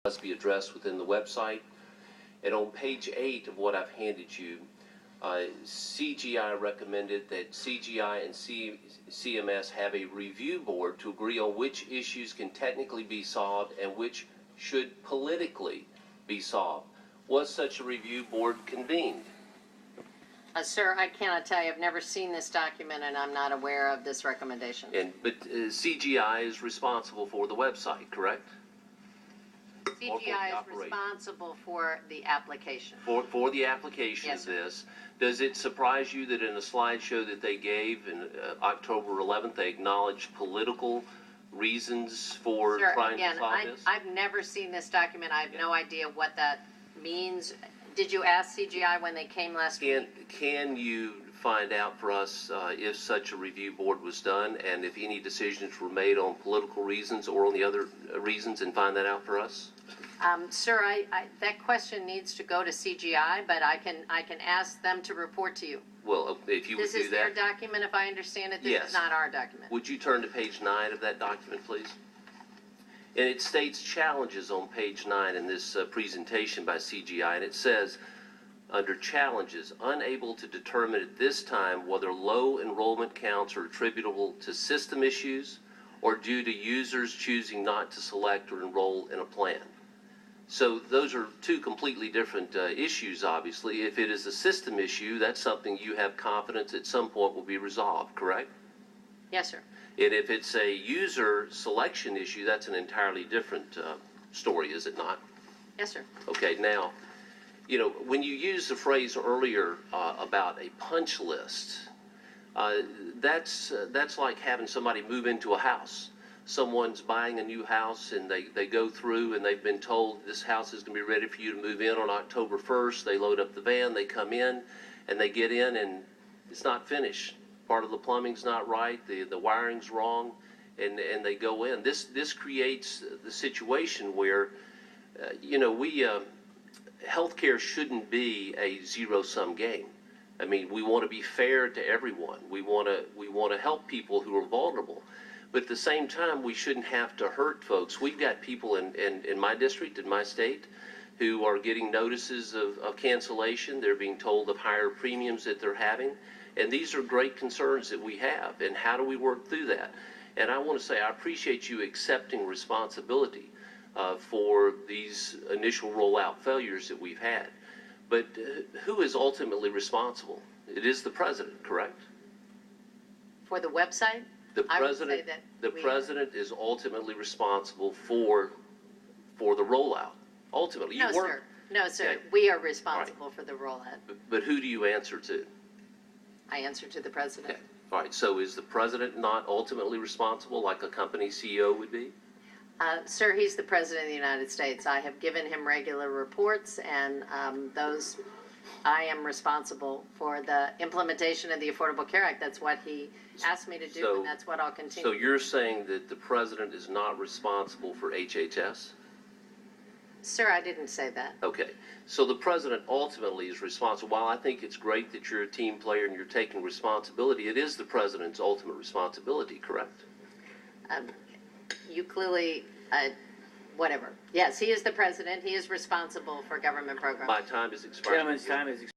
must be addressed within the website. And on page 8 of what I've handed you, CGI recommended that CGI and CMS have a review board to agree on which issues can technically be solved and which should politically be solved. Was such a review board convened? Sir, I cannot tell you. I've never seen this document, and I'm not aware of this recommendation. But CGI is responsible for the website, correct? CGI is responsible for the application. For the application Yes, of this. Does it surprise you that in a slideshow that they gave in October 11th, they acknowledged political reasons for Sir, trying again, to solve this? I've never seen this document. I have no idea what that means. Did you ask CGI when they came last week? Can you find out for us if such a review board was done and if any decisions were made on political reasons or on the other reasons, and find that out for us? Sir, that question needs to go to CGI, but I can ask them to report to you. Well, if you would do that. This is their document, if I understand it. This Yes. is not our document. Would you turn to page 9 of that document, please? And it states challenges on page 9 in this presentation by CGI, and it says, under challenges, unable to determine at this time whether low enrollment counts are attributable to system issues or due to users choosing not to select or enroll in a plan. So those are two completely different issues, obviously. If it is a system issue, that's something you have confidence at some point will be resolved, correct? Yes, sir. And if it's a user selection issue, that's an entirely different story, is it not? Yes, sir. Okay, now, you know, when you used the phrase earlier about a punch list, that's like having somebody move into a house. Someone's buying a new house and they go through and they've been told this house is going to be ready for you to move in on October 1st. They load up the van, they come in, and they get in and it's not finished. Part of the plumbing's not right, the wiring's wrong, and they go in. This creates the situation where, you know, healthcare shouldn't be a zero-sum game. I mean, we want to be fair to everyone. We want to help people who are vulnerable. But at the same time, we shouldn't have to hurt folks. We've got people in my district, in my state, who are getting notices of cancellation. They're being told of higher premiums that they're having. And these are great concerns that we have. And how do we work through that? And I want to say I appreciate you accepting responsibility for these initial rollout failures that we've had. But who is ultimately responsible? It is the president, correct? For the website? The president is ultimately responsible for the rollout. Ultimately, No, sir. No, sir. Okay. We are responsible for the rollout. But who do you answer to? I answer to the president. Okay. All right. So is the president not ultimately responsible like a company CEO would be? Sir, he's the president of the United States. I have given him regular reports, and I am responsible for the implementation of the Affordable Care Act. That's what he asked me to do, and that's what I'll continue. So you're saying that the president is not responsible for HHS? Sir, I didn't say that. Okay. So the president ultimately is responsible. While I think it's great that you're a team player and you're taking responsibility, it is the president's ultimate responsibility, correct? You clearly, whatever. Yes, he is the president. He is responsible for government programs. My time is expired. Gentleman's time is expired.